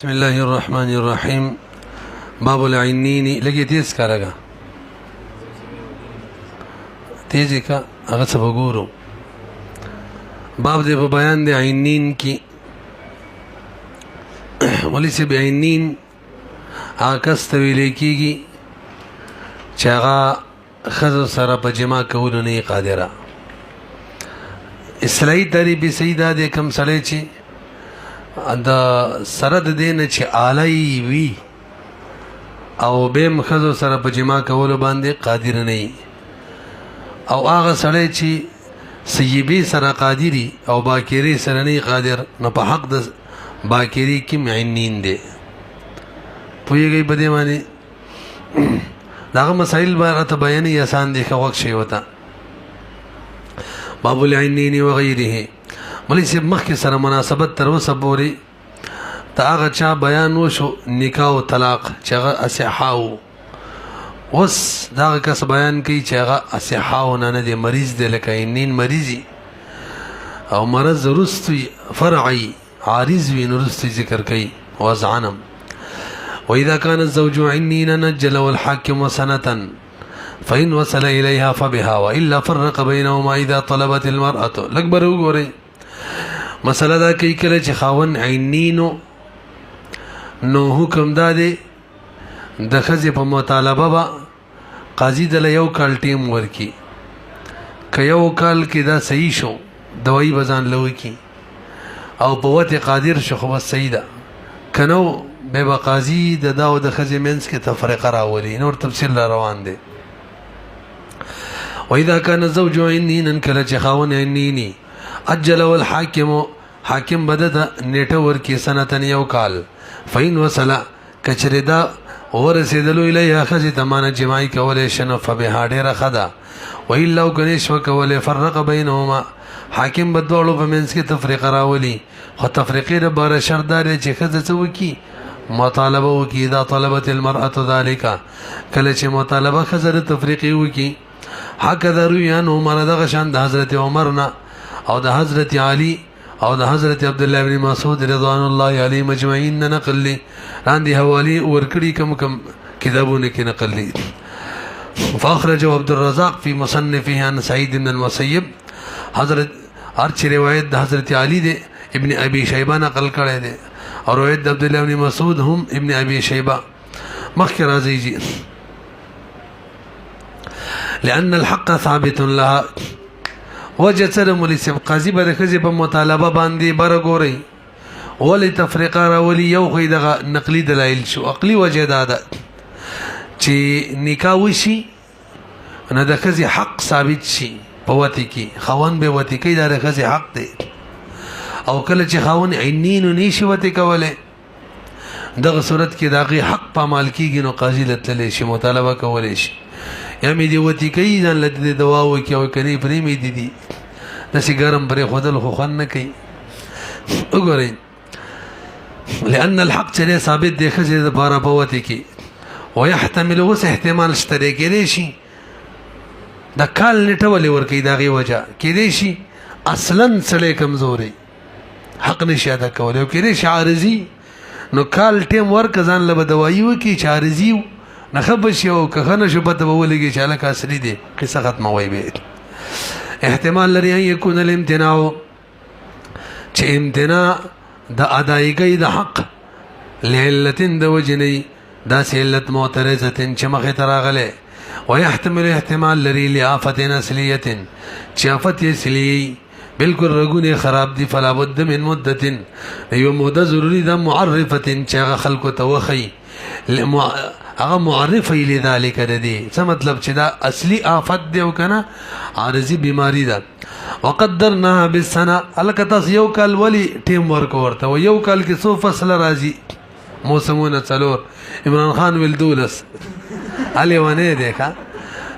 بسم الله الرحمن الرحيم باب العينين لګي تیز کا لگا تیزی کا هغه څه وګورو باب دې په بیان د عینین کی ولی سی بعینین آکس تویل کیږي چې هغه خزو سره په جما کولو نه قادره اصلاحي طریقې سیدا د کم سړی چې دا سرد دین چې عالی وی او بهم خزو سره په جما کولو باندې قادر نه او هغه سړی چې سیبی سره قادری او باکری سره نه قادر نه په حق د باکری کې معینین دي پویږي بده معنی داغه مسائل به بیان آسان دي خو وخت شي وتا باب العینین وغيره ملي سي مخکې سره مناسبت تر اوسه پورې تا هغه چا بیان وشو نکاح او طلاق چې هغه اصحاو اوس دا کس بیان کوي چې هغه اصحاو نه دی مریض دی لکه عینین مریضي او مرض رستي فرعي عارض وي نورستي ذکر کوي وضعنم واذا كان الزوج عنينا نجل والحاكم سنه فإن وصل إليها فبها وإلا فرق بينهما إذا طلبت المرأة لکبر وګورئ مسله دا کوي کله چې خاون عینینو نو حکم دا دی د ښځې په مطالبه به قاضي دله یو کال ټیم ورکي که یو کال کې دا صحیح شو دوایي به ځان له وکړي او په وته قادر شو خو بس صحیح ده که نو بیا به قاضي د دا او د ښځې منځ کې تفریقه راولي نور تفصیل را روان دی وإذا كان الزوج عنينا کله چې خاون عنیني اجل والحاكم حاکم بدد نیټه ورکی سنتن یو کال فین وصلا کچریدا ورسیدلو الیه خزی تمانه جماعی کولی شنو فبها ډیره خدا وإلا کنیش وکولی فرق بینهما حاکم بدوړو په منځ کې تفریق راولي خو تفریقې د بار شردار چې خزه څه وکي مطالبه وکي اذا طلبت المرأة ذلك کله چې مطالبه خزه تفریقې وکي هکذا رویان عمر دغه شان د حضرت عمرنا او د حضرت علی او د حضرت عبد الله بن مسعود رضوان الله علیه مجمعین نقل لی راندي حوالی ورکړي کم کتابونه کې نقل لی فاخرج عبد الرزاق في مصنفه عن سعيد بن المسيب حضرت ارچ روایت د حضرت علی د ابن ابي شيبه نقل کړي دي او روایت د عبد الله بن مسعود هم ابن ابي شيبه مخکې راځي لأن الحق ثابت لها وجه سره مولي سب قاضي به د ښځې په مطالبه باندې بره ګورئ ولې تفریقه راولي یو خو دغه نقلي دلایل شو عقلي وجه دا ده چې نکاح وشي نه د ښځې حق ثابت شي په وتې کې خاوند به وتې کوي دا د ښځې حق دی او کله چې خاوند عینین نه شي وتې کولی دغه صورت کې د هغې حق پامال کېږي نو قاضي له تللی شي مطالبه کولی شي یا مې دې وتې کوي ځان له دې دوا وکړي او که نه پرې مې دي داسې ګرم پرې ښودل خو خوند نه کوي وګورئ لأن الحق چې دی ثابت دی ښځې دپاره په وتې کې ویحتمل اوس احتمال شته دی کېدی شي د کال نیټه ولې ورکوي د هغې وجه کېدی شي اصلا سړی کمزوری حق نشي ادا کولی او کېدی شي عارضي نو کال ټیم ورکه ځان له به دوایي وکړي چې عارضي نخب شي او که نه شو پته به ولګي چې هلکه اصلي دی قصه ختموئ به احتمال لري ان یکون الامتناع چې امتناع د ادایګۍ د حق لعلتن د وجنې داسې علت معترضتن چې مخې ته راغلی ويحتمل احتمال لري لآفت اصلیة چې آفت اصلي بالکل رګونه خراب دي فلا بد من مدة یو موده ضروري ده معرفة چې هغه خلکو ته وښیي هغه معرفه لذلك ردي څه مطلب چې دا اصلي آفت دی او کنه عارضی بیماری ده وقدرناها بالسنه الکه تاسو یو کال ولی ټیم ورک ورته و یو کال کې څو فصل راځي موسمونه څلور عمران خان ویل دولس علي ونه دیکھا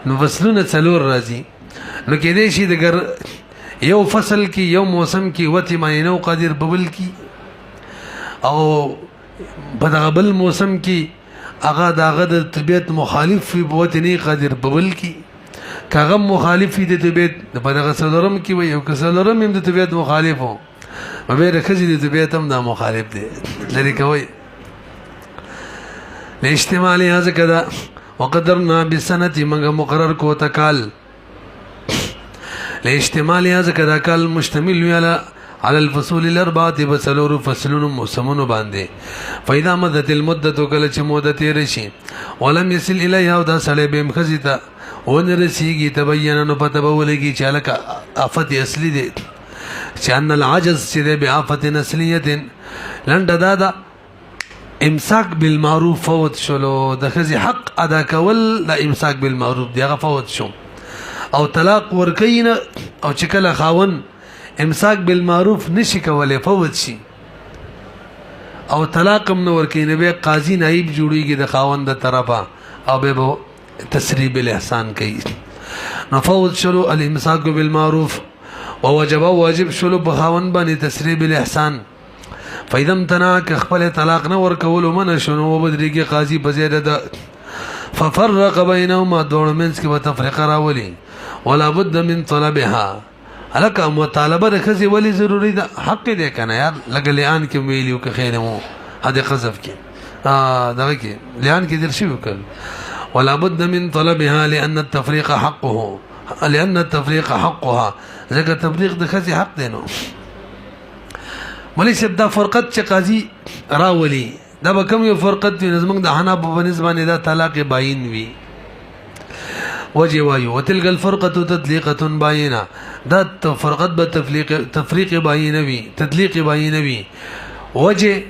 نو فصلونه څلور راځي نو کې دې شي دګر یو فصل کې یو موسم کې وتی مینو قادر ببل کې او بدغبل موسم کې هغه داغه د طبيعت مخالف وي بوت نه قادر ببل کی کاغه مخالف دي د طبيعت په دغه سلورم کې وي او که سلورم هم د طبيعت مخالف وو به د خزي د طبيعت هم د مخالف دي لري کوي لاحتمالها ذکر وقدرنا بالسنة منگا مقرر کو تکال لاحتمالها ذکر کال مشتمل ویالا على الفصول الاربعه بسلور فصلون موسمون باندې فاذا مدت المدته کله چې مده تیر شي ولم يصل اليها ودا سړی بهم خزیتا ونرسیږي تبین نو پته بولږي چې لکه آفت اصلي دي چې ان العجز چې به آفت اصليه لنډه دا امساک بالمعروف فوت شلو د خزي حق ادا کول د امساک بالمعروف دی فوت شو او طلاق ورکین او چې کله خاون امساک بالمعروف نشي کولای فوت شي او طلاق هم نور کین به قاضي نائب جوړیږي د خاوند د طرفه او به تسریب بالاحسان کوي نو فوت شلو الامساک بالمعروف ووجب واجب شلو په خاوند باندې تسریب بالاحسان فاذا امتنع خپل طلاق نه ور کول من شنو وبدريږي قاضي بزیاده ده ففرق بينهما دون منس کې وتفرقه راولي ولا بد من طلبها الکه مطالبه د خزي ولی ضروری ده حق دې کنه یار لګلیان کې ویلیو که خیر مو هدا قذف کې دغه کې لیان کې درشي وکړ ولا بد من طلبها لان التفريق حقه لان التفريق حقها ځکه تفریق د خزي حق دی نو ملي سب دا فرقت چې قاضي راولي دا به کوم یو فرقت وي نظم د حنا په نسبانه دا طلاق باین وي وجه وایو وتلك الفرقه تطليقه باينه دا فرقت به تفريق باينه وي تطليق باينه وي وجه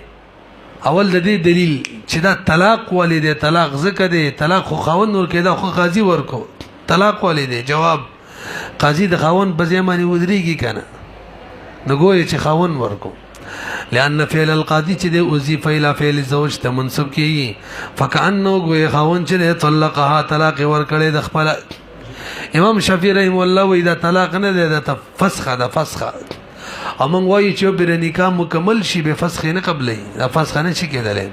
اول د دې دلیل چې دا طلاق والده طلاق زکه دی طلاق خو خاون ور کېدا خو قاضي ورکو طلاق والده جواب قاضي د خاون په ځمانه ودريږي کنه نګوي چې خاون ورکو لأن فعل القاضي چې د وظیفه الى فعل زوج ته منسوب کیږي فكأنه غوي خاون چې طلقها طلاق ورکړي د خپل امام شافعي رحم الله و اذا طلاق نه ده فسخه ده فسخه امون وایي چې بر نکاح مکمل شي به فسخ نه قبلې ده فسخه نه شي کېدل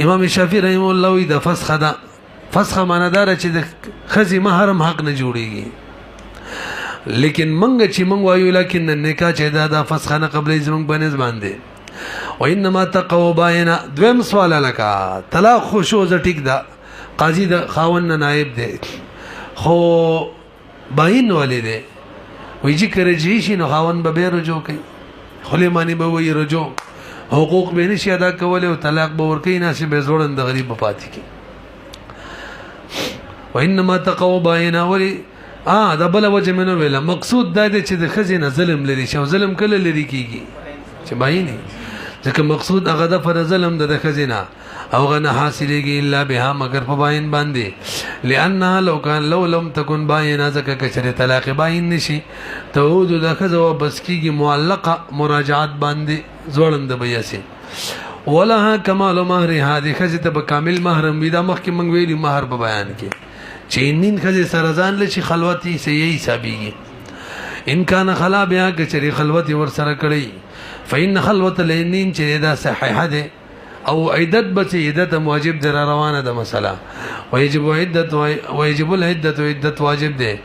امام شافعي رحم الله و اذا فسخه ده فسخه معنی دار چې د خزي محرم حق نه جوړيږي لیکن منګ چې منګ وایو لکن النکاح چې دا فسخه نه قبلې زمونږ بنز باندې وانما تقوا باینه دویم سوال لکه طلاق خو شو ز ټیک دا قاضي د خاون نائب دی خو باین والده وی چې کرجی شي نو خاون به رجوع کوي خلی معنی به وی رجوع حقوق به نشي ادا کول او طلاق به ور کوي ناشي به زوړند غریب پاتې کی وانما تقوا باینه ولی دا بل وجه منو ویلا مقصود دا دی چې د خزینه ظلم لري شو ظلم کله لري کیږي چې باینه ځکه مقصود هغه د پر ظلم د خزینه او غنه حاصلېږي الا بها مگر په باین باندې لانها لو لم تكن باینه ځکه کچره طلاق باین نشي تعود د خزو بس کیږي معلقه مراجعات باندې زوړند بیاسي ولها کمال مہر هذه خزته به کامل محرم وي دا مخکې منګ ویلی مہر په بیان کې چینین خزه سرزان لشي خلوتي سي حسابيږي ان کان خلا بیا کچري خلوتي ور سره کړی فإن خلوت لینین چې دا صحیحه ده او عدت بچ عدت واجب در روانه ده مسله ويجب عدت ويجب العدت عدت واجب ده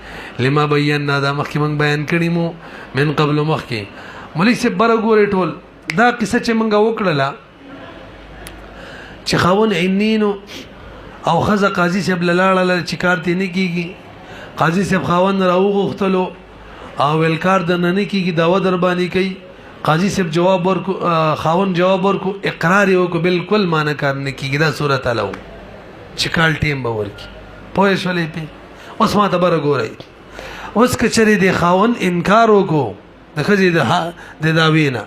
لما بينا دا مخکې من بیان کړی مو من قبل مخکې ملي سي برګورې ټول دا قصه چې منګه وکړه چې خاون عینینو او خزه قاضي صاحب لاړه چې کارته نه کیږي قاضي صاحب خاون راو غختلو او ولکار د نه کیږي داوا در باندې کوي قاضي صاحب جواب ورکو خاون جواب ورکو اقرار یو کو بالکل معنی کار نه کیږي دا صورت الو چې کال ټیم به ورکی پوه شولې په اوس ما ته بر ګورای اوس کچري د خاون انکار وکړو د خزي د داوینا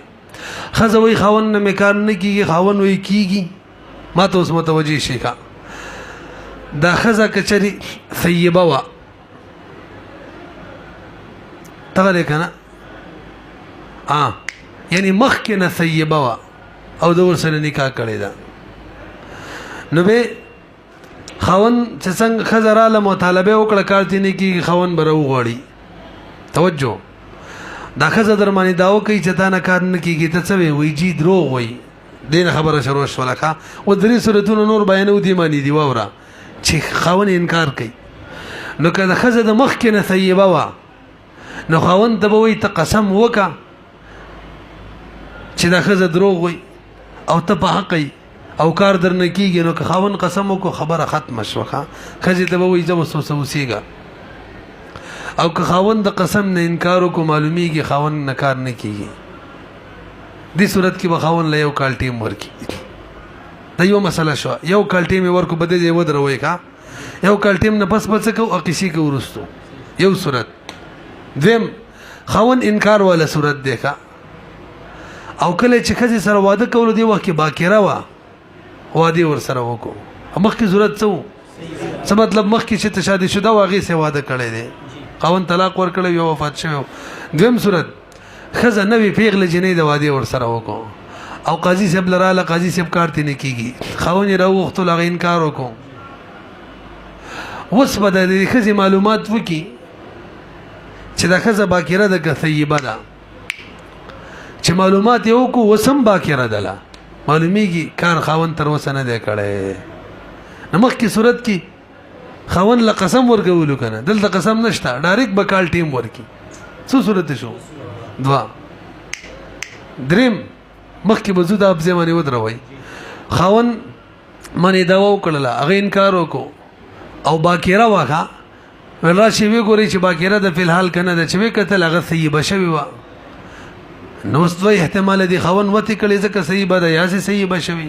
خزه وی خاون نه کار نه کیږي خاون وی کیږي ما ته اوس متوجي شي کا دا خزه کچري ثيبه وا تغلی کنه یعنی مخکنه ثيبه وا او د ورسره نکاح کړی دا نو به خاون چې څنګه خزراله مطالبه وکړه کارتی نه کی خاون برو غوړي توجه دا خزه درمانی داو کوي چې تا نه کار نه کیږي ته څه وی جی دروغ وی دین خبره شروع شولکه و درې صورتونو نور بیانو دی مانی دی وره چې خاون انکار کوي نو کله خزه د مخ کې نه ثيبه وا نو خاون ته وی ته قسم وکا چې دا خزه دروغ وي او ته په حق او کار درنه کیږي نو که خاون قسم وکړو خبره ختمه شوه ښځې ته به وایي زه اوس اوسېږه او که خاون د قسم نه انکار وکړو معلومیږي خاون نه کار نه کیږي دې صورت کې به خاون له یو کال ټیم ورکړي دا یو مسله شوه یو کال ټیم یې ورکړو به دې ځای ودروئ که یو کال ټیم نه پس به څه کوو اقیسي کوو وروستو یو صورت دویم خاون انکار والا صورت دی که او کله چې ښځې سره واده کولو دې وخت کې باکره وه واده ورسره وکړو مخکې صورت څه و څه مطلب مخکې چې ته شادي شده و هغې سې واده کړی دی خاوند طلاق ورکړی یا وفات شوی دویم صورت ښځه نوې پیغله جنۍ د واده ورسره وکړو او قاضي صاحب له راله قاضي صاحب کار ته نه کېږي خاوند یې راوغوښتلو هغه انکار وکړو اوس به د دې ښځې معلومات وکړي چې دا ښځه باکره ده که طیبه ده چې معلومات یې وکړو اوس هم باکره ده له معلومیږي کار خاوند تر اوسه نه دی کړی نو مخکې صورت کې خاوند له قسم ورکولو که نه دلته قسم نشته ډایرکټ به کال ټیم ورکړي څو صورت شو دوه دریم مخکې به زو د ابزې باندې ودروئ خاوند منې دعوه وکړله هغه انکار وکړو او باکره وه ښه ویل راشئ ویې ګورئ چې باکره ده فی الحال که نه ده چې ویې کتل هغه طیبه شوې وه نو اوس دوه احتمال دي خاوند وتې کړې ځکه صحیبه ده یا سې صحیبه شوي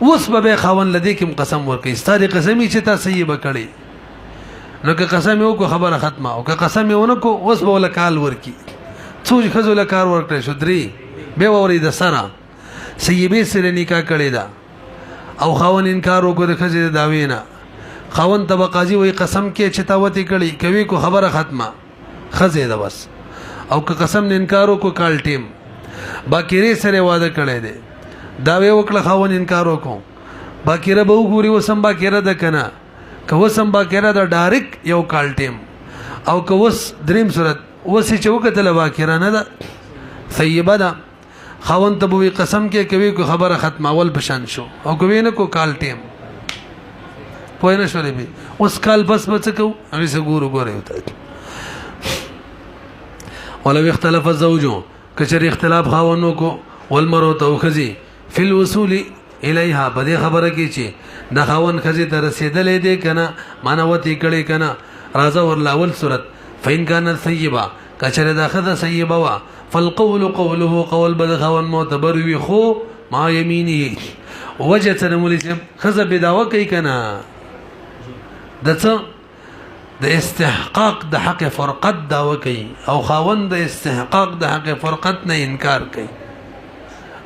اوس به بیا خاوند له دې کې قسم ورکوي ستا دې قسم چې تا صحیبه کړې نو که قسم یې وکړو خبره ختمه او که قسم یې ونه کړو اوس به له کال ورکړي څو ښځو له کار ورکړی شو درې بیا واورئ د سره صحیبې سره نکاح کړې ده او خاوند انکار وکړو د ښځې د دعوې نه خاوند ته به قاضي وایي قسم کې چې تا وتې کړې کوي کو خبره ختمه ښځې ده بس او که قسم نه انکار وکړو کال ټیم باکرې سره واده کړی دی دعوې وکړه خاوند انکار وکړو باکره به وګوري اوس هم باکره ده که نه که اوس هم باکره ده ډایرکټ یو کال ټیم او که اوس دریم صورت اوس یې چې وکتله باکره نه ده طیبه ده خاوند ته به وایي قسم کې کوي کو خبره ختمه اول په شان شو او کوي نه کو کال ټیم پوه نه شولې بي اوس کال بس به څه کوو هغې څه ګورو ګورئ ولو اختلف الزوج کچر اختلاف خاوند وکړو والمرأة او ښځې فی الوصول الیها په دې خبره کې چې د خاوند ښځې ته رسېدلی دی که نه معنی وتې کړې که نه راځه ورله اول صورت فإن كانت طیبه کچرې دا ښځه طیبه وه فالقول قوله قول به د خاوند معتبر وي خو ما یمینه وجه څه نه مولي صاحب ښځه بې دعوه کوي که نه د څه د استحقاق د حق فرقت دعوه کوي او خاوند د استحقاق د حق فرقت نه انکار کوي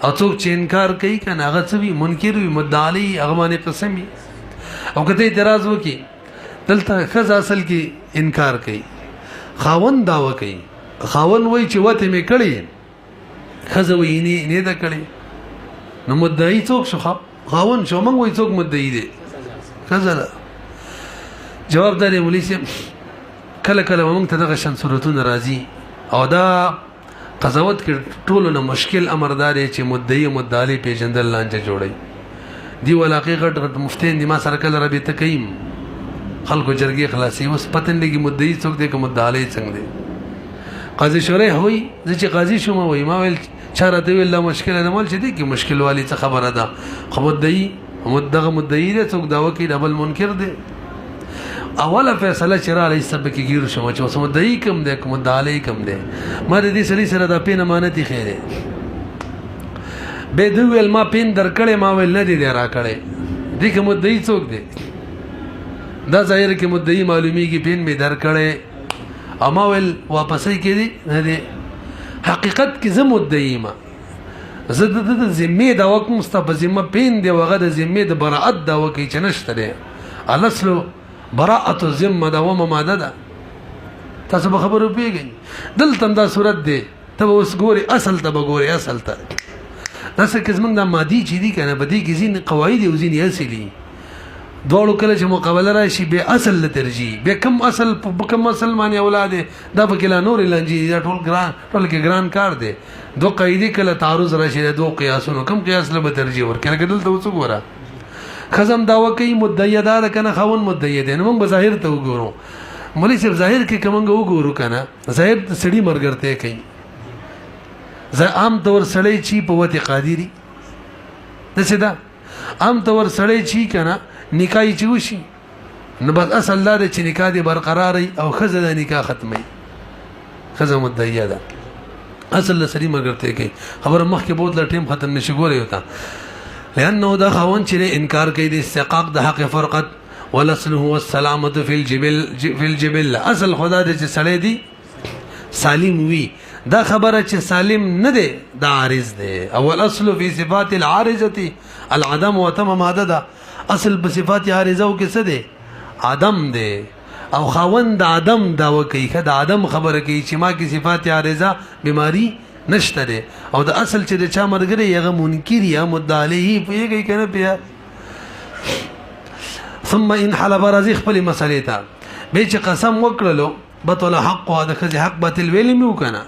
او څوک چې انکار کوي که نه هغه څه وي منکر وي مدعا علیه هغه باندې قسم وي او که ته اعتراض وکړي دلته ښځه اصل کې انکار کوي خاوند دعوه کوي خاوند وایي چې وته مې کړې ښځه وایي نه ده کړې نو مدعي څوک شو خاوند شو موږ وایي څوک مدعي دی ښځه ده جواب داري مولوي صاحب کله کله موږ ته دغه شان صورتونه راځي او دا قضاوت کې ټولو نه مشکل امر دار چې مدعي مدعي پیژندل لانجه جوړي دی ولاقې غټ غټ مفتین دي ما سره کله رابطه کوي خلکو جرګې خلاصي اوس پتن لګي مدعي څوک دی که مدعي څنګه دی قاضي شورای وای زه چې قاضي شوم وای ما ویل چاره دی ویل مشکل نه مال چې دی کې مشکل والی څه خبره ده خو مدعي مدعي دی څوک داوا کوي ډبل منکر دی اوله فیصله چې را علی سبب کې ګیر شو چې اوس مدعي کم دی کوم مدعي کم دی ما د دې سړي سره د پین امانتي خیره به دوی ول ما پین درکړې ما ویل نه دی را کړې دې کوم مدعي څوک دی دا ظاهر کې مدعي معلومیږي پین می درکړې اما ویل واپسې کې دی نه دی حقیقت کې زه مدعي ما زه د ذمې دا وکم مستف ذمه پین دی وغه د ذمې د براءت دا وکي چې نشته دی الاصل براءت الذمه دا ومه ماده ده تاسو به خبرو پیږئ دلته دا صورت دی ته اوس ګوري اصل ته به ګوري اصل ته دا څه قسم د مادي چې دي کنه بدی کې ځین قواعد او ځین اصلي دوړو کله چې مقابله راشي به اصل له ترجیح به کم اصل کم مسلمان اولاد دا په کله نور لنجي دا ټول کې ګران کار دی دو قاعده کله تعارض راشي دو قیاسونو کم قیاس له ترجیح ورکړه کله دلته وڅ ګوره خزم داوا کوي مدعی دار کنه خاون مدعی دی نو موږ ظاهر ته وګورو مولوی صاحب ظاهر کې کومنګ وګورو کنه ظاهر سړی مرګرته کوي عام طور سړی چی په وته قادری داسې ده عام طور سړی چې که نه نکاح یې چې وشي نو بس اصل دا دی چې نکاح دې برقراري او ښځه د نکاح ختموي ښځه مدعیه ده اصل له سړي ملګرتیا کوي خبره مخکې بوت له ټیم ختم نشي ګورئ ورته لأنه دا خاوند چې انکار کوي د استحقاق د حق فرقت والاصل هو السلامة في الجبل اصل خدا دې چې سړی دی سالم وي دا خبره چې سالم نه دی دا عارض دی او الاصل في صفات العارضه العدم وتم ماده ده اصل په صفات عارضه کې څه دی عدم دی او خاوند عدم دا وکي کدا عدم خبره کوي چې ما کې صفات عارضه بیماری نشته دی او د اصل چې د چا مرګري هغه منکر یا مدعی پیږي کنه پیا ثم ان حلب رزق خپل مسلې ته به چې قسم وکړلو بطل حق او د خځه حق باطل ویل میو کنه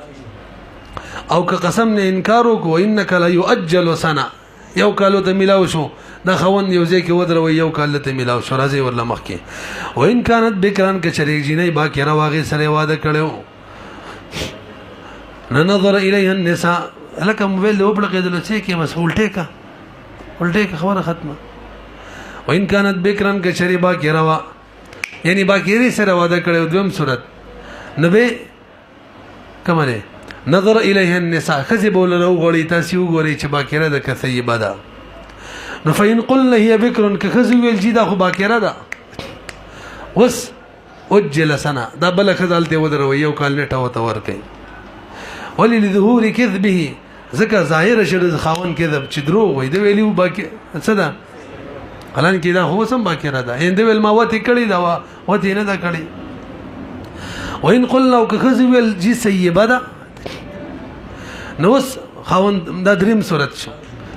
او که قسم نه انکار وکړو انک لا یؤجل سنه یو کالو ته ملاو شو دا خوند یو ځکه ودروي یو کال ته ملاو شو راځي ورله مخکې و ان كانت بکران ک شریک جنې باکه راغه سره واده کړو نه نظر الیه النساء لکه موبایل او بل قیدل چې کې مسؤل ټیکا ولټیکا خبره ختمه و ان كانت بکران ک شری باکه روا یعنی باکه سره واده کړو دویم صورت نبه کمره نظر الیه النساء خذ بولو غړی تاسو غړی چې باکره د کثیبه ده نو فین قلنا هي بکر کخذ ویل جدا خو باکره ده وس اجل سنه دا بل خذالته ودرو یو کال نټه وته ورکې ولی لظهور كذبه ذکر ظاهر شر خاون کذب چې دروغ وای دی ویلو باکه څه ده حالان کې دا هو سم باکره ده هند ویل ما وته کړی دا وته نه دا کړی وین قلنا کخذ ویل جی سیبه ده نو خاون دا دریم صورت شو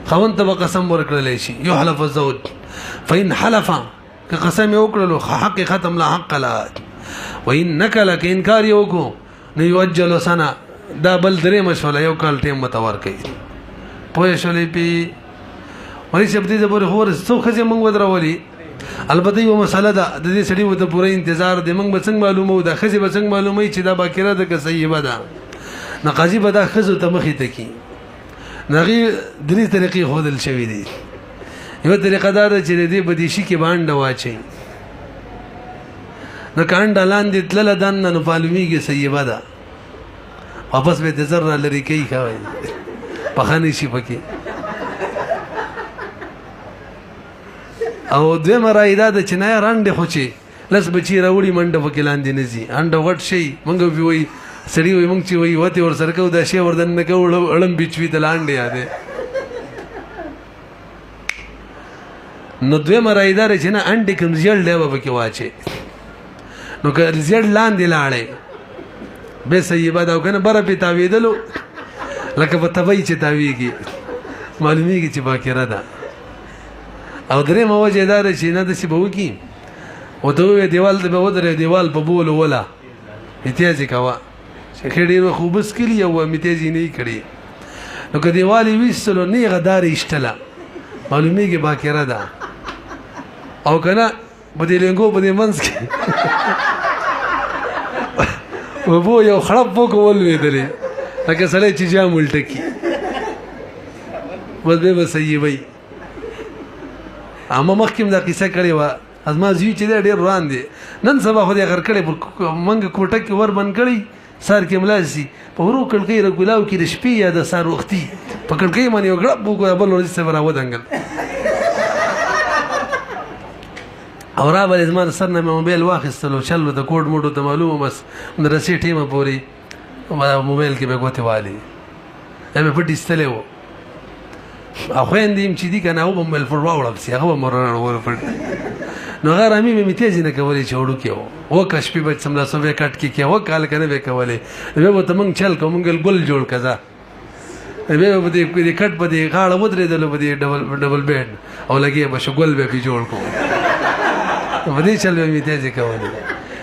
خاون ته قسم ورکړل شي يحلف الزوج فإن حلف كقسم وکړلو حق ختم لا حق لا وإن نکل ک انکار یو کو نو یوجل سنه دا بل درې مشوله یو کال ټیم متور کوي پوه شولې پی ولی شپدي د پورې خور څو خځه مونږ ودرولي البته یو مسله ده د دې سړي وته پوره انتظار دی مونږ به څنګه معلومو ده خځه به څنګه معلومي چې دا باکره ده که صحیحه ده نه قاضي به دا خځو ته مخې ته کی نغي درې طریقې خودل شوی دي یو طریقه دا ده چې دې بدیشي کې باندې واچي نو کاند لاندې تلل دان نو معلومیږي صحیحه ده واپس به ذره لري کوي خوي په خاني شي پکې او دوی مرایدا د چنای راندې خوچی لس بچی راوړي منډه پکې لاندې نزي انډه وټ شي مونږ وی سړی وي مونږ چې وي وته ور سره کو دا شی وردن نه کو اړم بچوي د لاندې یاده نو دوی مرایدا چې نه انډه کوم ځل دی به کې واچي نو که ځل لاندې لاړې به صحیح دا کنه بره په تاویدلو لکه په تبي چې تاویږي معلومیږي چې باکره ده او درې موجه دار چې نه د سی بو کی او ته دیوال د به ودره دیوال په بول ولا امتیاز کوا چې خېډې خو بس کلی او امتیاز نه کړی نو که دیوالي وسلو نه غدار اشتلا معلومیږي باکره ده او کنه بدیلنګو بدی منس کې وبو یو خراب وکول ویدلې لکه سړی چې جام ولټکی وځي به صحیح وي اما مخکې دا قصه کړې و ازما زوی چې ډېر روان دي نن سبا خو دې غر کړې منګ کوټه کې ور بن کړی سار کې ملاسي په ورو کړکې رګولاو کې د شپې یا د سار وختي په کړکې باندې یو غړپ وګو بل ورځ سره راودنګل او را بل زمان سر نه موبایل واخیستلو چلو د کوډ موډو ته معلومه بس د رسی ټیمه پوری موبایل کې به غوته والی امه پټ استلې وو اخو اندیم چې دي کنه او موبایل فور واوړم سي هغه مرانه ور پټ نو غیر امي مې تیزی نه کولې چوڑو کې وو کښ په بچ سملا سوې کټ کې کې وو کال کنه به کولې به ته مونږ چل کوم ګل جوړ کزا به به دې کټ په دې غاړه ودرې دل په دې ډبل بیډ او لګي به شګل به جوړ کو ودی چل به می تیزی کولې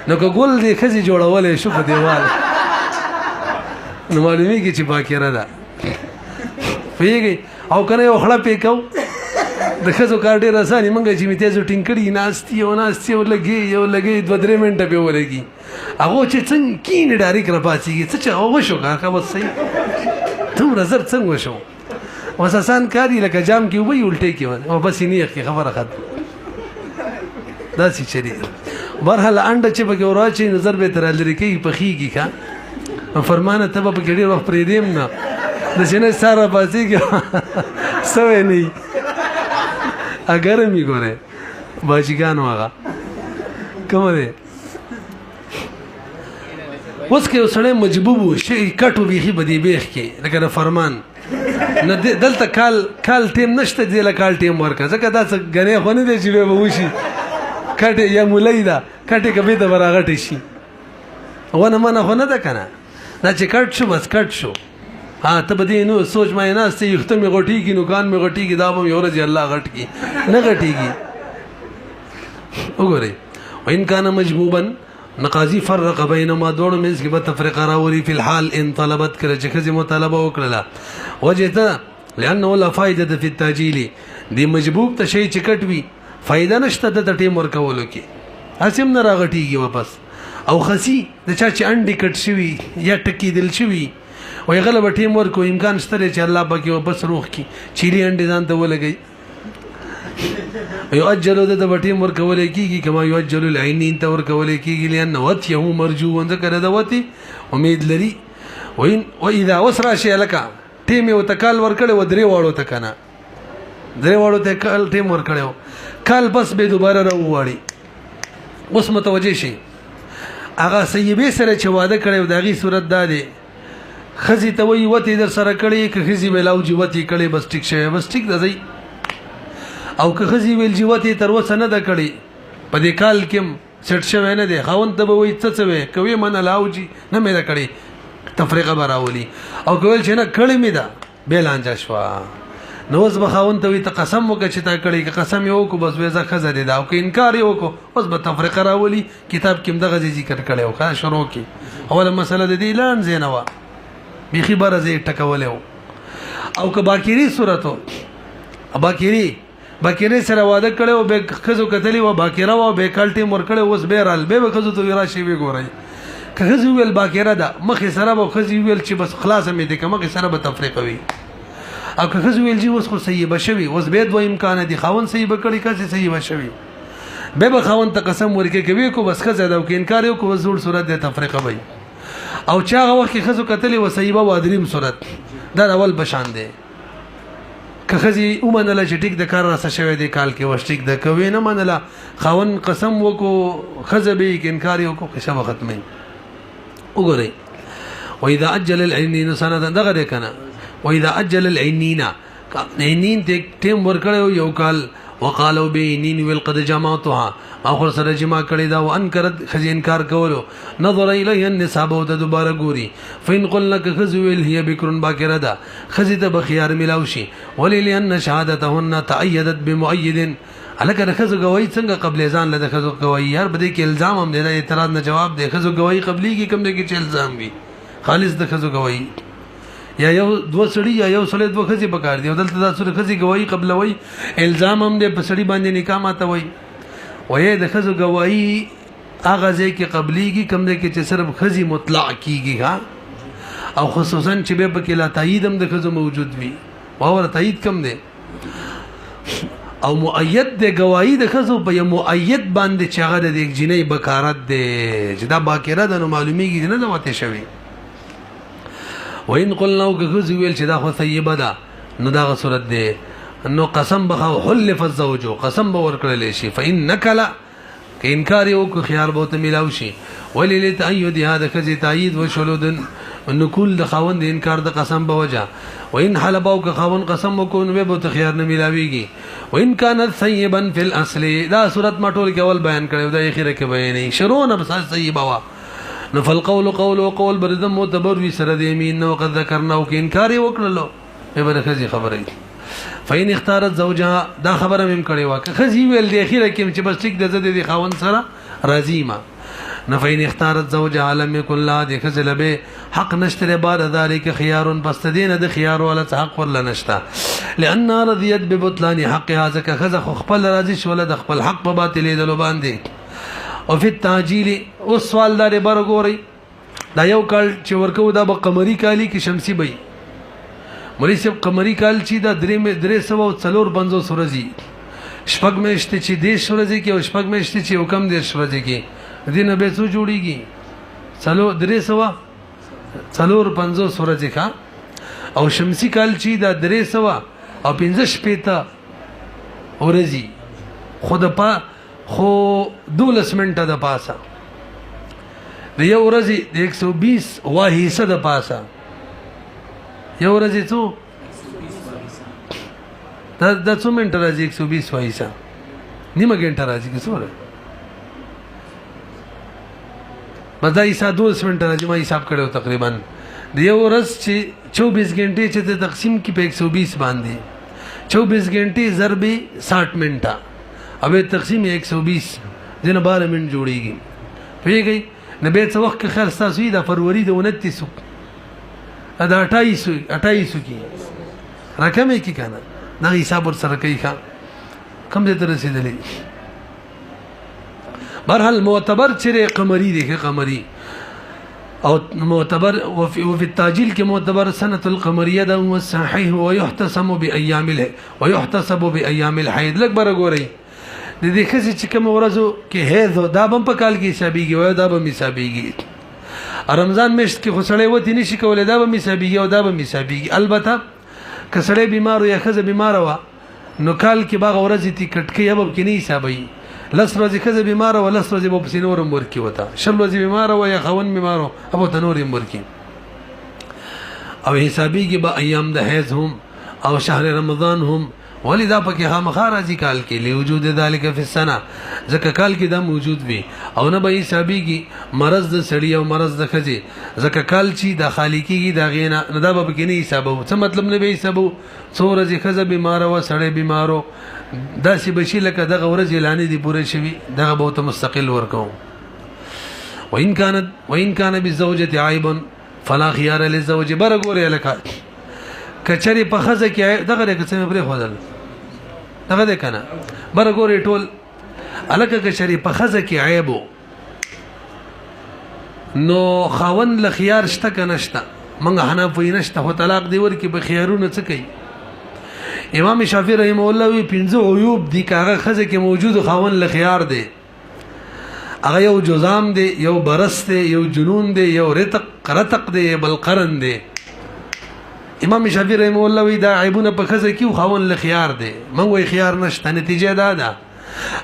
نو که ګل دې خزي جوړولې شو په دیوال نو معلومیږي چې باکره ده پیږي او کنه یو خړه پیکاو د خزو کار ډیر اساني مونږ چې می تیزو ټینګړي ناشتي او لګي 2-3 منټه به ولګي هغه چې څنګه کین ډایرک را پاتېږي څه چې هغه شو کار کا بس صحیح تم نظر څنګه شو وساسان کاری لکه جام کې وبې الټې کې او بس نیخ کې خبره ختم دا څه چری برحال انډه چې بګ اوراچې نظر به تر لري کې پخېږي کا فرمانه ته په ګډي وخت پرې دیم نه د شنه سره باسي کې سوې نه اگر می ګوره باجیګان واغه کوم دی اوس کې وسړی مجبوب شي کټو بيخي بدی بیخ کې لکه فرمان نه دلته کال ټیم نشته دی له کال ټیم ورکه ځکه دا څه غنې خونه دی چې به وشي کټه یا مولایدا کټه کبه د براغټ شي ونه منه خونه ده کنه دا چې کټ شو بس کټ شو ها ته بدی نو سوچ مې نه است یو ختم غټي کی نو کان مې غټي کی دا مې اورځي الله غټ کی نه غټيږي وګوره وان کان مجبوبا نقاضي فرق بينما دون منس کې به تفرقه راوري په الحال ان طلبت کړه چې خزي مطالبه وکړه وجهته لانه لا فائده في التاجيل دي مجبوب ته شي چې کټوي فائدہ نشته د ټیم ورکولو کې اسیم نه راغټيږي واپس او خسي د چا چې انډي کټ شوی یا ټکی دل شوی وای غلب ټیم ورکو امکان شته چې الله پاکي واپس روح کی چيلي انډي ځان ته ولګي یو اجلو د ټیم ورکول کیږي کما یو اجلو العینین ته ورکول کیږي لئن وت یو مرجو ذکر د وتی امید لري وین و اذا وسرا شی لك ټیم یو تکال ورکړي و درې واړو تکنه درې واړو ته کال ټیم ورکړو کال بس به دوباره راوړي اوس متوجه شي اغه سیبه سره چې واده کړو دغه صورت دادې خزي ته وی وتی در سره کړي که خزي ویلاو جوتی کړي بس ټیک شي بس ټیک دځي او که خزي ویل جوتی تر وسه نه د کړي په دې کال کې سټ شوی نه دی خاوند ته وی څه وی کوي من لاوجي نه مې دا کړي تفریقه براولي او کول چې نه کړي مې دا بیلانجا شوا نو اوس به خاوند ته وی ته قسم وکړه چې تا کړي که قسم یو کو بس وېزه خزه دی دا او که انکار یو کو اوس به تفریقه راولي کتاب کې دغه ذکر کړي او خا شروع کی اوله مسله د دې اعلان زینوا بيخي برزه ټکولې او که باکری صورتو باکری سره واده کړو به خزو کتلی و باکره و به کالټي مور کړو اوس به رال به خزو ته راشي وی ګورای خزو ویل باکره ده مخې سره به خزو ویل چې بس خلاص مې دې کومه سره به تفریق وي او که خزو ویل چې اوس خو صحیح بشوي اوس به دوه امکان دي خاون صحیح بکړي کسي صحیح بشوي به خاون ته قسم ورکې کوي کو بس خزه دا کې انکار یو کو زور صورت د تفریق وي او چا وخت کې خزو کتلی و صحیح و ادریم صورت دا اول بشان دي که خزي ومنله چې ټیک د کار راسه شوی دی کال کې وشټیک د کوي نه منله خاون قسم وکړو خزه به کې انکار یو کو شبه ختمه وګورئ واذا اجل العينين سنه دغه ده کنه واذا اجل العينين عينين ټیم ورکړو یو کال وقالوا بينين والقد جمعتها اخر سره جمع کړي دا وانکرت خزي انکار کولو نظر الیه النساب او د دوباره ګوري فین قلنا خزویل هي بکر باکره ده خزي ته بخيار ملاوشي وللن شهادتهن تأيدت بمؤيد الکه خزو گوي څنګه قبل ځان له خزو گوي یار بده کې الزام هم دی اعتراض نه جواب دی خزو گوي قبلي کې کم دی کې الزام وي خالص د خزو گوي یا یو دو سړی یا یو سړی دوه خزي پکار دی دلته دا سړی خزي گوي قبل وي الزام هم دی په سړی باندې نکاح ماته وي وې د خزو گواہی اغه ځکه کې قبليږي کم دې کې چې صرف خزي مطلع کیږي ها او خصوصا چې به پکې لا تایید هم د خزو موجود وي او ور تایید کم دی او مؤید د گواہی د خزو په مؤید باندې چې هغه د جنې بکارت دی چې دا باکره د معلومیږي نه د وته شوی وین قلنا وکخزو ویل چې دا خو طیبه ده نو دا صورت دی نو قسم بخو حلف الزوج قسم به ورکړل شي فانك لا انکار یو کو خيار بوته ملاو شي ولل تأيد هذا كذي تأييد وشلود نقول د خاوند انکار د قسم به وجه وان حلبو که خاوند قسم وکون به بوته خيار نه ملاويږي وان كان ثيبا في الاصل دا صورت ما ټول کې اول بیان کړو دا اخیره کې بیانې شروع نه بس ثيبه وا نو فالقول قول وقول بردم معتبر وي سره د يمين نو قد ذكرنا وک انکار وکړلو به برخه خبره فین اختارت زوجها دا خبره مم کړي واکه خزي ویل دی اخیره کې چې بس ټیک د زده دی خاون سره راضی ما نفین اختارت زوجها لم يكن لا د خزل به حق نشتره بعد ذلك خيار پس دین د خيار ولا حق ولا نشتا لان رضيت ببطلان حقها ذک خز خپل راضی شول د خپل حق په باطل دلو باندې او فی التعجیل او سوال دار برګوري دا یو کال چې ورکو دا به قمری کالی کې شمسی بې مولوی صاحب قمری کال چې دا 350 ورځې شپږ میاشتې چې 10 ورځې کې او شپږ میاشتې چې حکم 10 ورځې کې دینه به څو جوړیږي 350 ورځې کا او شمسی کال چې دا 315 ورځې خود په خو 12 منټه د پاسه د یو ورځې د 120 واحصه د پاسه یو ورځې څو دا څو منټه راځي 120 واحصه نیمه غنټه راځي که څو بدا حساب 12 منټه راځي ما حساب کړو تقریبا د یو ورځ چې 24 غنټې چې تقسیم کی په 120 باندې 24 غنټې ضرب 60 منټه अब तकसीम 120 दिन 12 منट جوړیږي پیږي نبی څه وخت کې خیر تاسو دا فروری د 29 دا 28 کی رقم کې کنه دا حساب ور سره کوي کم دې تر رسیدلې برحال معتبر چې قمری دی قمری او معتبر وفي التاجيل کې معتبر سنه القمريه ده هو صحيح ويحتسب بايام الحيض لک بر ګوري د دې خسي چې کوم ورځو کې هیڅ دا بم په کال کې حسابيږي او دا بم حسابيږي رمضان میاشت کې خسړې وتی نشي کولای دا بم حسابيږي او دا بم حسابيږي البته کسړې بیمار یا خزه بیمار و نو کال کې باغ ورځې تی کټکې اب کې نه حسابي لس ورځې خزه بیمار و لس ورځې په سینور مور کې وتا شل ورځې بیمار و یا خون بیمار ابو تنور مور کې او حسابيږي با ایام د حیض هم او شهر رمضان هم ولذا پکې هم خارجي کال کې لوجود ذالک فی السنه ځکه کال کې دا موجود وي او نه به حسابيږي مرض د سړی او مرض د خځې ځکه کال چې د خالقيږي دا غینا نه دا به کې نه حسابو څه مطلب نه به حسابو څور ځې خځه بیمار او سړی بیمارو داسې بشي لکه دغه ورځ اعلان دي پوره شوی دغه به مستقل ورکو وان كان بالزوجه عيب فلا خيار للزوج برغور لك کچری په خزه کې دغه کڅمه پرې خدل دغه ده کنه برګورې ټول الکه کچری په خزه کې عیبو نو خاون ل خيار شته کنه شته منګه حنفي نشته هو طلاق دی ور کې به خيارونه څه کوي امام شافعي رحم الله وی 15 عیوب دي کاغه خزه کې موجود خاون ل خيار دی هغه یو جزام دی یو برس دی یو جنون دی یو رتق دی بل قرن دی امام شافعي رحم الله وی دا عیبونه په خزه کې خاون ل خيار دی من وی خيار نشته نتیجه دا ده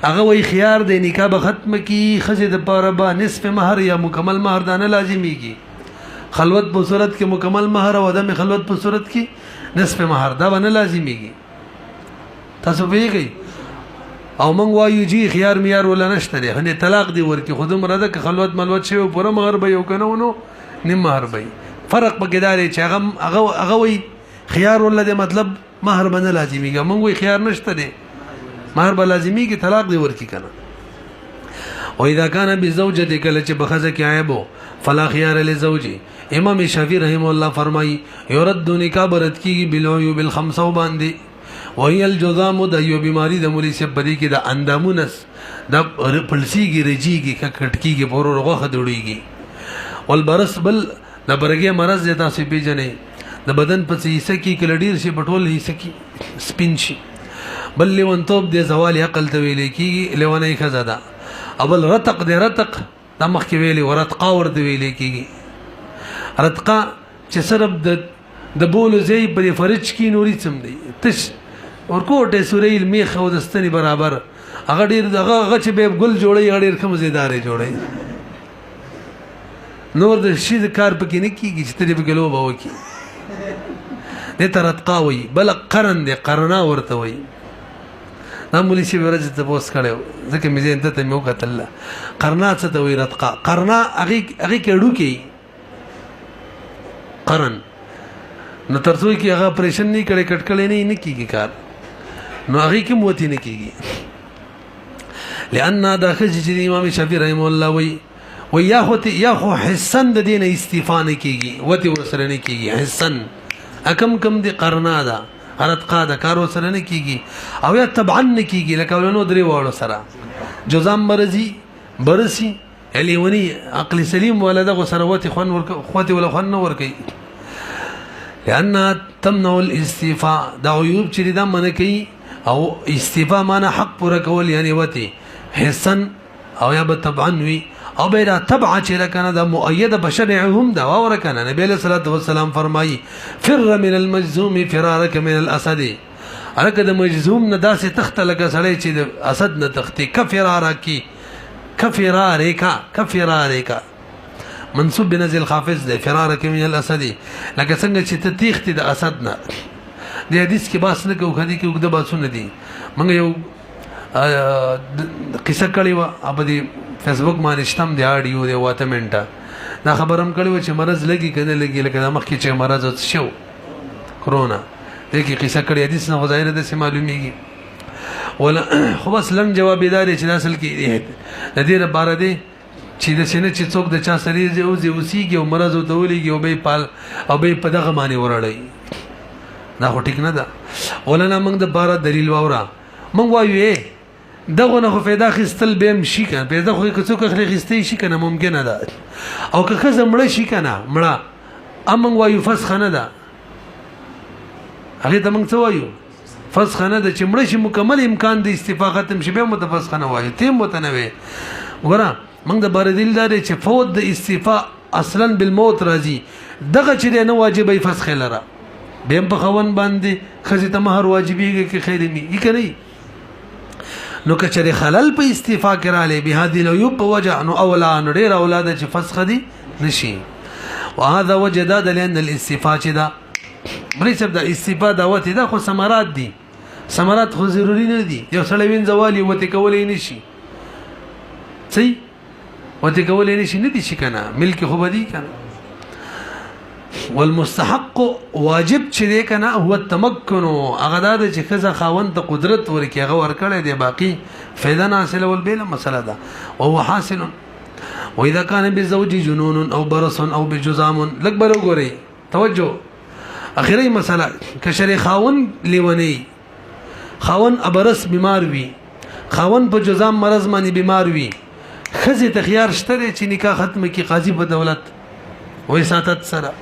هغه وی خيار دی نکاح به ختم کی خزه د پاره با نصف مہر یا مکمل مہر دانه لازمیږي خلوت په صورت کې مکمل مہر او عدم خلوت په صورت کې نصف مہر دا نه لازمیږي تاسو پیږئ او من وایو جی خيار میار ولا نشته دی هنه طلاق دی ورکی خودم راده که خلوت ملوت شوی پوره مہر به یو کنه ونو نیم مہر به فرق پکې داري چې هغه وی خيار ولله مطلب مہر باندې لازميږي مونږ وی خيار نشته دي مہر به لازميږي طلاق دی ورکی کنه او اذا كان بزوجه کله چې بخزه کې عیبو فلا خيار للزوج امام شافعي رحم الله فرمایي يرد نکاح برت کیږي بالعيوب الخمسه باندې وهي الجذام د یو بیماری د مولي سے بدی کې د اندامونس د پلسیږي رجیږي کټکیږي پورو غوخه دوړيږي والبرس بل د برګي مرز د تاسو پیژنې د بدن په حصہ کې کلډیر شي پټول حصہ کې سپین شي بل لون توپ د زوال عقل ته ویل کېږي لونه خزاده اول رتق د رتق د مخ کې ویلي ورتقا ور دی ویل کېږي رتقا چې صرف د بولو زی په فرج کې نوري چم دی تش ورکوټه سورې میخ او دستنی برابر هغه ډیر دغه چې به ګل جوړي هغه ډیر کمزیدارې جوړي نور د شي د کار پکې نه کیږي چې ترې په ګلو به وکی د ترتقاوي بل قرن دی قرنا ورته وي دا مولي شي ورځ ته پوس کړو ځکه مې زه ته مې وکتل قرنا څه ته وي رتقا قرنا هغه کېړو کې قرن نو ترڅو کې هغه پریشن نه کړي کټکړې نه کیږي کار نو هغه کې موتی نه کیږي لئن دا خج چې امام شافعي رحم الله وي ويا خو حسن د دین استفانه کیږي وتی ورسره نه کیږي حسن اکم کم دی قرنا دا رتقا دا کار ورسره نه کیږي او یا تبعا نه کیږي لکه ولنو درې واړو سره جزام مرزي برسي الیونی عقل سلیم ولدا سره وتی خون ورکوي لأنها تمنع الاستيفاء دا عیوب چې دا منع کوي او استیفاء معنا حق پورا کول یعنی وتی حسن او یا به طبعا وی او به تبع چې لکنه دا مؤیده بشرعهم دا اور کنه نبی له صلوات و سلام فرمایي فر من المجذوم فرارك من الاسد الکه د مجذوم نه داسې تخت لکه سړی چې د اسد نه تختی کفرارک منصوب بنزل خافض ده فرارك من الاسد لکه څنګه چې ته تختی د اسد نه د حدیث کې باس نه کوي خدي کې وګد باسونه دي موږ یو قصه کړی و په دې فیسبوک باندې شتم دی اډیو دی واته منټه دا خبرم کړی و چې مرز لګي کنه لګي لکه مخ کې چې مرز شو کرونا دې کې قصه کړی حدیث نه ظاهر ده سم معلومیږي ولا خو بس لن جواب دار چې اصل کې د دې لپاره دی چې د سینې چې څوک د چا سړي اوسېږي او مرز او تولېږي او به پال او به په دغه باندې ورړی دا خو ټیک نه ده ولنه موږ د بار دلیل واورا موږ وایو دغه نه فایده خستل بهم شي کنه پیدا خو څوک خلک خستې شي کنه ممکنه ده او که خزه مړ شي کنه مړه امنګ وایو فسخ نه ده هغه ته موږ څه وایو فسخ نه ده چې مړ شي مکمل امکان د استفاء ختم شي به متفسخ نه وایو تیم متنوي ګوره موږ د بار دلیل دار چې فوت د استفاء اصلا بالموت راځي دغه چې نه واجبې فسخ لره بهم په خوان باندې خزه ته مہر واجبېږي کې خیر می یې کوي نو کچره خلل په استفاء کراله به هذه العيوب په وجه انه اولا نډیر اولاد چې فسخ دي نشي وهذا وجداد لان الاستفاء چې دا مريسب د استفاء دعوت دا خو ثمرات دي ثمرات خو ضروري نه دي یو سړی وین زوالي وته کولې نشي صحیح وته کولې نشي نه دي شي کنه ملک خو بدی کنه والمستحق واجب چې دی کنه هو التمكن هغه دا چې خزه خاوند ته قدرت ورکی هغه ورکړی دی باقی فایده حاصل ول بیل مسله ده او هو حاصل واذا كان بالزوج جنون او برص او بجزام لکبر وګوري توجه اخیری مسله کشری خاوند لیونی خاوند ابرص بیمار وی خاوند په جزام مرض باندې بیمار وی خزه تخيار شته چې نکاح ختم کی قاضي په دولت وې ساتت سره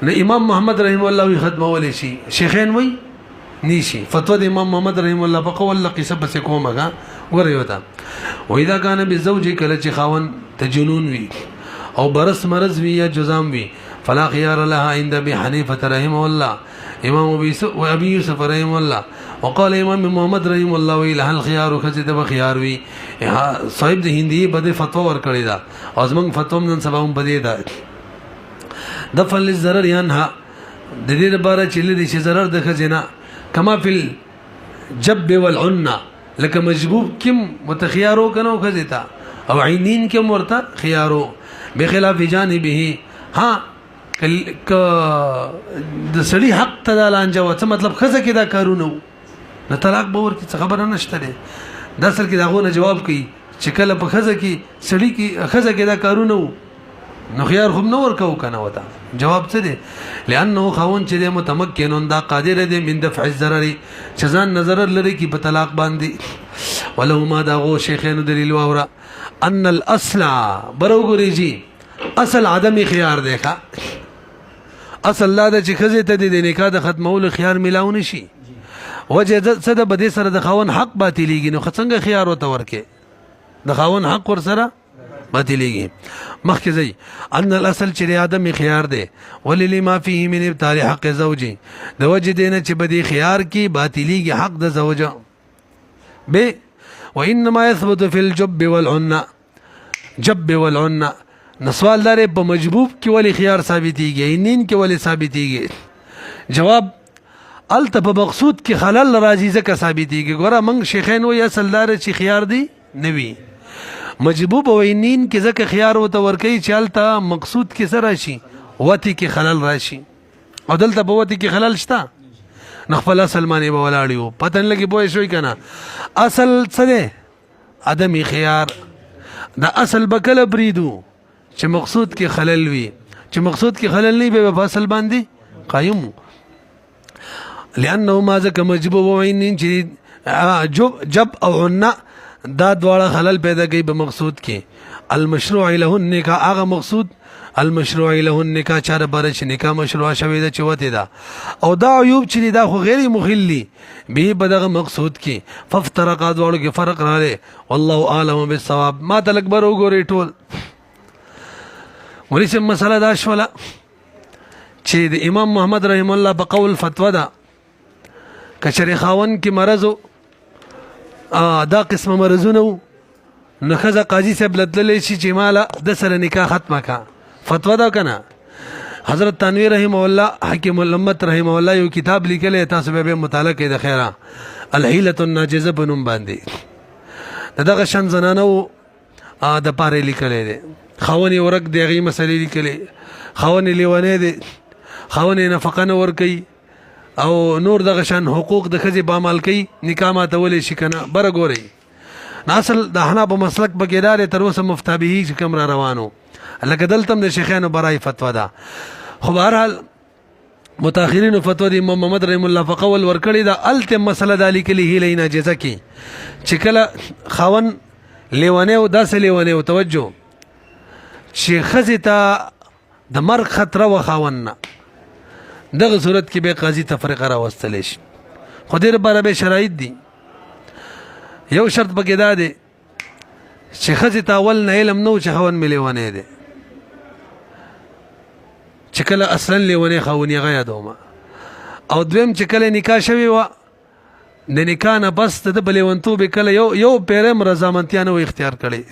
نه امام محمد رحم الله وی ختمول شي شیخین وی نشي فتوا د امام محمد رحم الله په قول قصه بس کومه غره وتا و اذا كان بالزوج کله چې خاون تجنون وی او برس مرض وی یا جزام وی فلا خيار لها عند ابي حنيفه رحمه الله امام ابي يوسف رحمه الله وقال امام محمد رحم الله وی له الخيار خزه د خيار وی صاحب د هندي بده فتوا ور کړی دا ازمن فتوا نن سبا هم بده دا دفن للضرر ينها د دې لپاره چې لدی شي ضرر د خزینه کما فی الجب والعنه لکه مجبوب کم متخيارو کنو خزیتا او عینین کم ورته خيارو بخلاف جانبه ها ک د سړي حق تدالان جو څه مطلب خزه کې دا کارونه نه طلاق باور کی خبره نشته ده دا سر کې داغونه جواب کوي چې کله په خزه کې سړي کې خزه کې دا کارونه نو خيار هم نور کو کنه وتا جواب څه دی لانه خاون چې متمکن دا قادر دی من دفع الضرر چزان نظر لري کی په طلاق باندې ولو ما داغو شیخانو دلیل واورا ان الاصل بروګری جی اصل عدم خيار دیکھا اصل لا د چې خزه ته د نکاح د ختمول خيار ملاو نشي وجه صد بده سره د خاون حق باطلېږي نو څنګه خيار وته ورکه د خاون حق ور سره باطلېږي مخکې زي ان الاصل چې ادم خيار دی وللی ما فيه من ابطال حق زوجي د وجه دینه چې بدی خيار کی باطلېږي حق د زوجه ب وانما يثبت في الجب والعنه جب والعنه نسوال دار په مجبوب کې ولی خيار ثابتېږي نین کې ولی ثابتېږي جواب الته په مقصود کې خلل راځي ځکه ثابتېږي ګوره موږ شیخین وې اصل دار چې خيار دی نوي مجبوب وینین کې ځکه خيار وته ورکی چالتا مقصود کې سره شي وتی کې خلل راشي او دلته په وتی کې خلل شته نخفل اصل معنی به ولاړیو پتن لګي پوه شوي کنه اصل څه ده عدم خيار دا اصل بکله بریدو چې مقصود کې خلل وي چې مقصود کې خلل نه به په اصل باندې قائم لانه ما ځکه مجبوب وینین چې جب او عنا دا دواړه خلل پیدا کوي په مقصود کې المشروع له النکاح هغه مقصود المشروع له النکاح چاره بار چې نکاح مشروع شوی ده چې وته ده او دا عیوب چې دا خو غیر مخلی به بدغه مقصود کې فافترقا دوړو کې فرق راغلی والله اعلم بالصواب ما تلک بر وګوري ټول ورسم مسله دا شوله چې د امام محمد رحم الله په قول فتوا ده کچری خاون کې مرزو دا قسم مرزونه نو خزه قاضي صاحب لدللی شي چې مالا د سره نکاح ختمه کا فتوا دا کنه حضرت تنویر رحم الله حکیم الامت رحم الله یو کتاب لیکلی تاسو به مطالعه کړئ د خیره الحیلة الناجزه بنوم باندې دغه شان زنانو د پاره لیکلی دی خاوني ورک دی غي مسلې لیکلی خاوني لیونه دی خاوني نفقه نه ور کوي او نور دغه شان حقوق د خځې با مال کوي نکاح ماتولې شي کنه بر ګوري اصل د حناب مسلک بګیدار تر اوسه مفتابهي چې کوم را روانو لکه دلته د شیخانو برای فتوا ده خو بهرحال متأخرینو فتوا د امام محمد رحم الله فقول ورکړی دا الته مسله د لیکلي هیله ناجزه کی چې کله خاون لیونه او داس لیونه او توجه چې خځې ته د مرګ خطر و خاون نه دغه صورت کې به قاضي تفریقه راوستل شي خو دې لپاره به شرایط دي یو شرط پکې دا دی چې ښځې ته اول نه علم نه و چې خاوند مې لیونی دی چې کله اصلا لیونی خاوند یې هغه یادومه او دویم چې کله نکاح شوې وه د نکاح نه بس د به لیونتوب یې کله یو پیرم رضامندتیا نه و اختیار کړی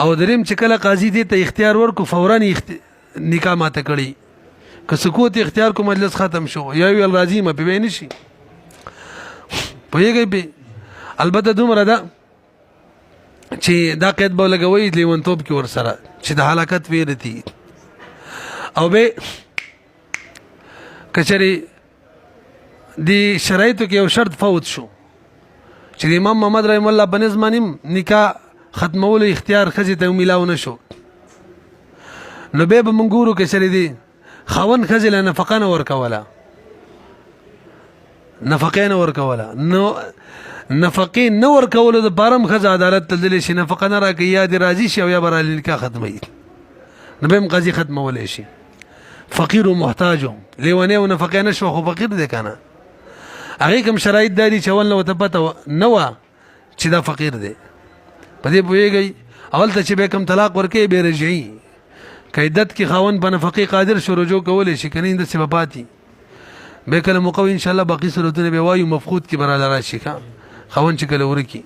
او دریم چې کله قاضي دې ته اختیار ورکو فورا نکاح ماته کړي که سکوت اختیار کو مجلس ختم شو یا ویل راځي ما په نه شي پوهېږئ پې البته دومره ده چې دا قید به لګوئ لیونتوب کې ورسره چې د هلاکت ویره دي او به کچرې د شرایطو کې یو شرط فوت شو چې د امام محمد رحم الله په نظم باندې نکاح ختمولو اختیار ښځې ته میلاو نه شو نو بیا به موږ ګورو کچرې دی خاوند ښځې له نفقه نه ورکوله نفقې نه ورکوله نو نفقې نه ورکولو د پاره هم ښځه عدالت ته تللی شي نفقه نه راکوي یا دې راضي شي او یا به راله نکاح ختموي نو به هم قاضي ختمولی شي فقیر و محتاج لیونی او نفقې نه شوه خو فقیر دی که نه هغې کوم شرایط دا دي چې اول نه ورته پته نه وه چې دا فقیر دی په دې پوهېږئ اول ته چې به کوم طلاق ورکوي بې رجعي که عدت کې خاوند په نفقې قادر شو رجوع کولی شي که نه همداسې به پاتې به کله موقع انشاءالله باقي صورتونه به وایو مفقود کې به راله راشي خاوند چې کله ورکي